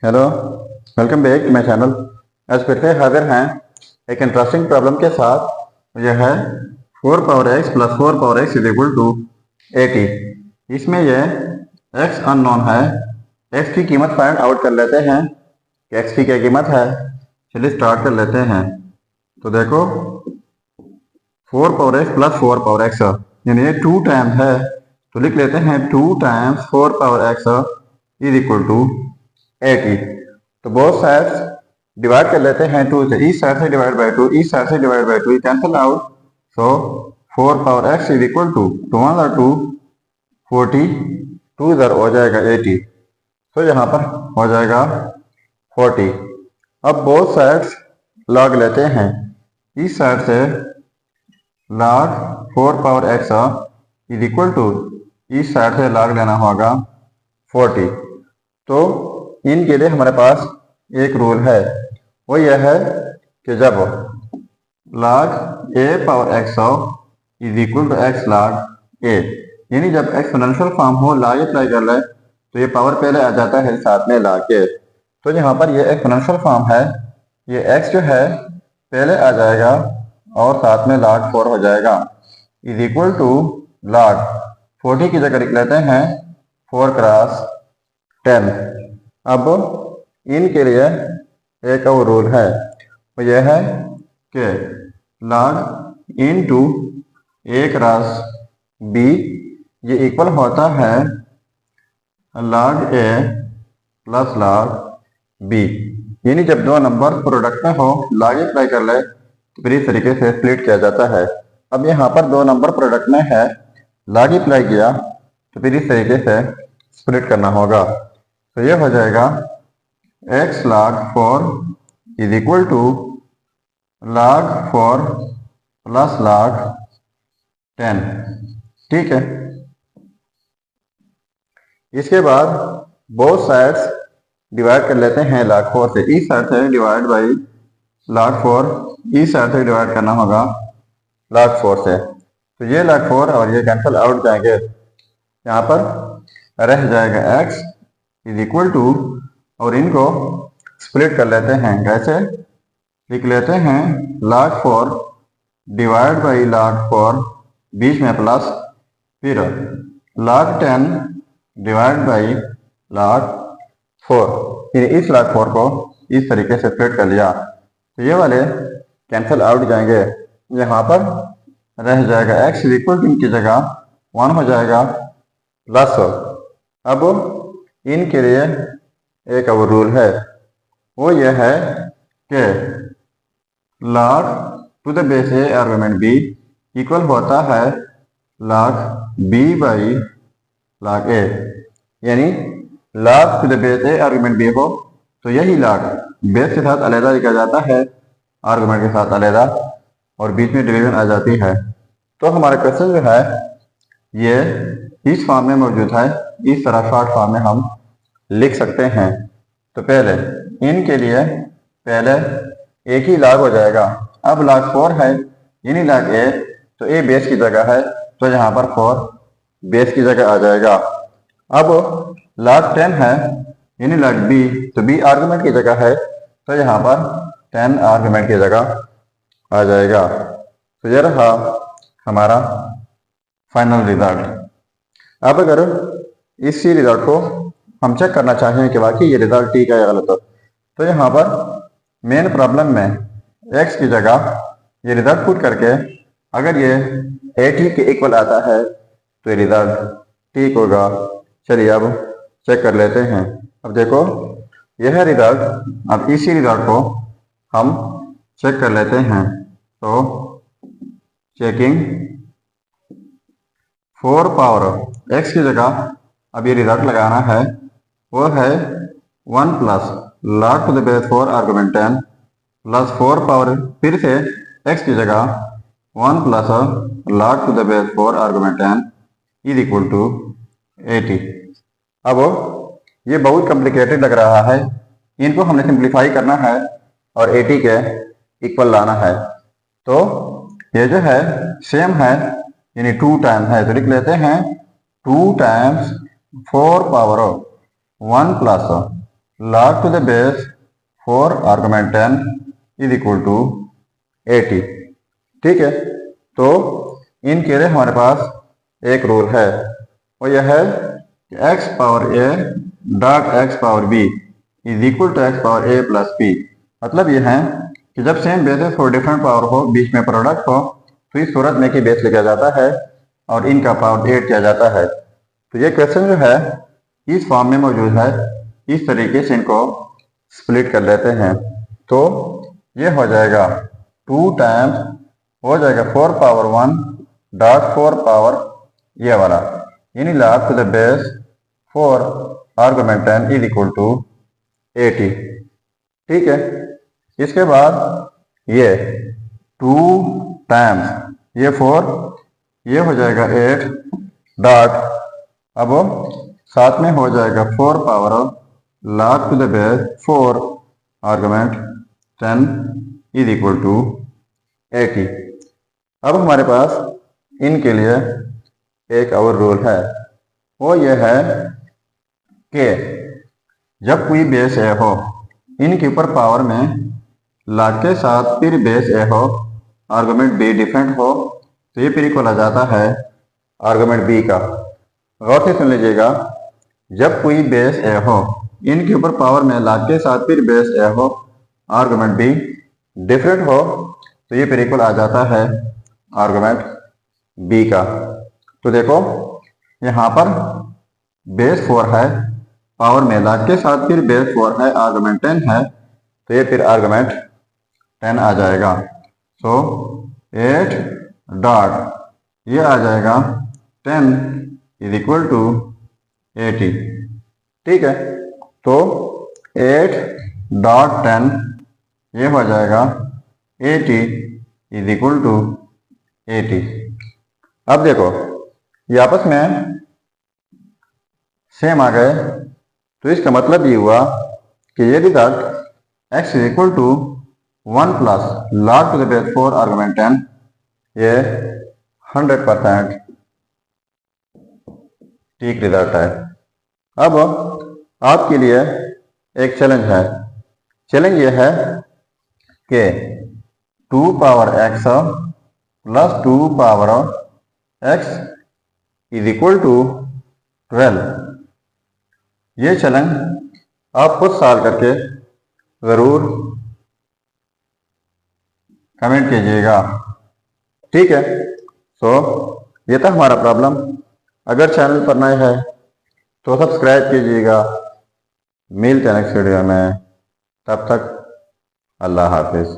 Hello, welcome back to my channel. आज फिर से हाजिर हैं एक इंटरेस्टिंग प्रॉब्लम के साथ। यह है 4 power x plus 4 power x is equal to 80। इसमें यह एक्स अननोन है। एक्स की कीमत फाइंड आउट कर लेते हैं कि एक्स की क्या कीमत है। चलिए स्टार्ट कर लेते हैं। तो देखो 4 power x plus 4 power x यानी ये 2 टाइम्स है, तो लिख लेते हैं 2 times 4 power x is equal to 80। तो बोथ साइड्स डिवाइड कर लेते हैं 2 से। इस साइड से डिवाइड बाय 2, इस साइड से divide by 2, cancel out. So 4 power x is equal to 2 2 40, 2 इधर हो जाएगा 80। तो यहाँ पर हो जाएगा 40। अब बोथ साइड्स लॉग लेते हैं। इस साइड से log 4 power x is equal to इस साइड से लॉग लेना होगा 40। तो इनके लिए हमारे पास एक रूल है, वो यह है कि जब log a power x is equal to x log a, यानी जब एक्सपोनेंशियल फॉर्म हो log अप्लाई कर ले तो ये पावर पहले आ जाता है साथ में log a। तो यहाँ पर ये एक्सपोनेंशियल फॉर्म है, ये x जो है पहले आ जाएगा और साथ में log 4 हो जाएगा इज इक्वल टू log 40 की जगह लिख लेते हैं 4 क्रॉस 10। अब इनके लिए एक और रूल है, वो यह है कि log into a cross b ये इक्वल होता है log a plus log b। यानी जब दो नंबर प्रोडक्ट में हो log अप्लाई कर ले तो फिर इस तरीके से स्प्लिट किया जाता है। अब यहाँ पर दो नंबर प्रोडक्ट में है, log अप्लाई किया तो फिर इस तरीके से स्प्लिट करना होगा। तो ये हो जाएगा x log 4 is equal to log 4 plus log 10। ठीक है। इसके बाद बोथ साइड्स डिवाइड कर लेते हैं log 4 से। इस साइड से डिवाइड बाई log 4, इस साइड से डिवाइड करना होगा log 4 से। तो ये log 4 और ये कैंसिल आउट जाएंगे, यहाँ पर रह जाएगा x इज इक्वल टू, और इनको स्प्लिट कर लेते हैं। कैसे लिख लेते हैं log 4 डिवाइड बाई log 4, बीच में प्लस, फिर log 10 डिवाइड बाई log 4। फिर इस log 4 को इस तरीके से स्प्लिट कर लिया तो ये वाले कैंसिल आउट जाएंगे। यहाँ पर रह जाएगा x इज इक्वल टू, इनकी जगह 1 हो जाएगा प्लस। अब इनके लिए एक और रूल है, वो यह है कि log to the base a argument b equal होता है log b by log a। यानी log to the base a argument b हो तो यही log बेस के साथ अलग लिखा जाता है, आर्गुमेंट के साथ अलग, और बीच में डिवीजन आ जाती है। तो हमारा क्वेश्चन जो है ये इस फॉर्म में मौजूद है, इस तरह शॉर्ट फॉर्म में हम लिख सकते हैं। तो पहले इनके लिए पहले एक ही log हो जाएगा। अब log 4 है यानी log a, तो a बेस की जगह है तो यहाँ पर 4 बेस की जगह आ जाएगा। अब log 10 है यानी log b, तो b आर्गुमेंट की जगह है तो यहाँ पर 10 आर्गुमेंट की जगह आ जाएगा। तो ये रहा हमारा फाइनल रिजल्ट। अब अगर इसी रिजल्ट को हम चेक करना चाहें कि वाकई ये रिजल्ट ठीक है या गलत, तो यहाँ पर मेन प्रॉब्लम में x की जगह ये रिजल्ट पुट करके अगर ये 80 के इक्वल आता है तो ये रिजल्ट ठीक होगा। चलिए अब चेक कर लेते हैं। अब देखो यह रिजल्ट, अब इसी रिजल्ट को हम चेक कर लेते हैं। तो चेकिंग 4 पावर x की जगह अब ये रिजल्ट लगाना है, वो है 1 plus log to the base 4 argument 10 plus 4 power फिर से x की जगह 1 plus log to the base 4 argument 10 is equal to 80। अब ये बहुत कॉम्प्लिकेटेड लग रहा है, इनको हमने सिंप्लीफाई करना है और 80 के इक्वल लाना है। तो ये जो है सेम है यानी 2 टाइम है, तो लिख लेते हैं 2 times 4 power 1 plus log to the base 4 argument 10 is equal to 80। ठीक है, तो इनके लिए हमारे पास एक रूल है, वो यह है कि x power a dot x power b is equal to x power a plus b। मतलब यह है कि जब सेम बेसेस हो, डिफरेंट पावर हो, बीच में प्रोडक्ट हो, तो इस सूरत में कि बेस लिखा जाता है और इनका पावर 8 किया जाता है। तो ये क्वेश्चन जो है इस फॉर्म में मौजूद है, इस तरीके से इनको स्प्लिट कर लेते हैं। तो ये हो जाएगा 2 टाइम्स हो जाएगा 4 पावर 1 डॉट 4 पावर ये वाला, यानी log to the base 4 argument 10 is equal to 80। ठीक है, इसके बाद ये 2 टाइम्स ये 4, ये हो जाएगा 8 डॉट, अब साथ में हो जाएगा 4 power log to the base 4 argument 10 is equal to 80। अब हमारे पास इनके लिए एक और रूल है, वो ये है कि जब कोई बेस ए हो, इनके ऊपर पावर में log के साथ फिर बेस ए हो, आर्गुमेंट बी डिफरेंट हो, तो ये फिर इक्वल आ जाता है आर्गुमेंट बी का। गौर से सुन लीजिएगा, जब कोई बेस ए हो, इनके ऊपर पावर में log के साथ फिर बेस ए हो, आर्गुमेंट बी डिफरेंट हो, तो ये फिर इक्वल आ जाता है आर्गुमेंट बी का। तो देखो यहाँ पर बेस 4 है, पावर में log के साथ फिर बेस 4 है, आर्गुमेंट 10 है, तो ये फिर आर्गुमेंट 10 आ जाएगा। सो 8 डॉट ये आ जाएगा 10 इज इक्वल टू 80। ठीक है, तो 8 डॉट 10 ये हो जाएगा 80 इज इक्वल टू 80। अब देखो ये आपस में सेम आ गए, तो इसका मतलब ये हुआ कि ये result x is equal to 1 plus log to the base 4 argument 10 ये 100% ठीक रिजल्ट है। अब आपके लिए एक चैलेंज है। चैलेंज ये है कि 2 power x plus 2 power x is equal to 12। ये चैलेंज आप खुद सॉल्व करके ज़रूर कमेंट कीजिएगा। ठीक है, सो ये था हमारा प्रॉब्लम। अगर चैनल पर नए हैं तो सब्सक्राइब कीजिएगा। मिलते हैं नेक्स्ट वीडियो में, तब तक अल्लाह हाफिज़।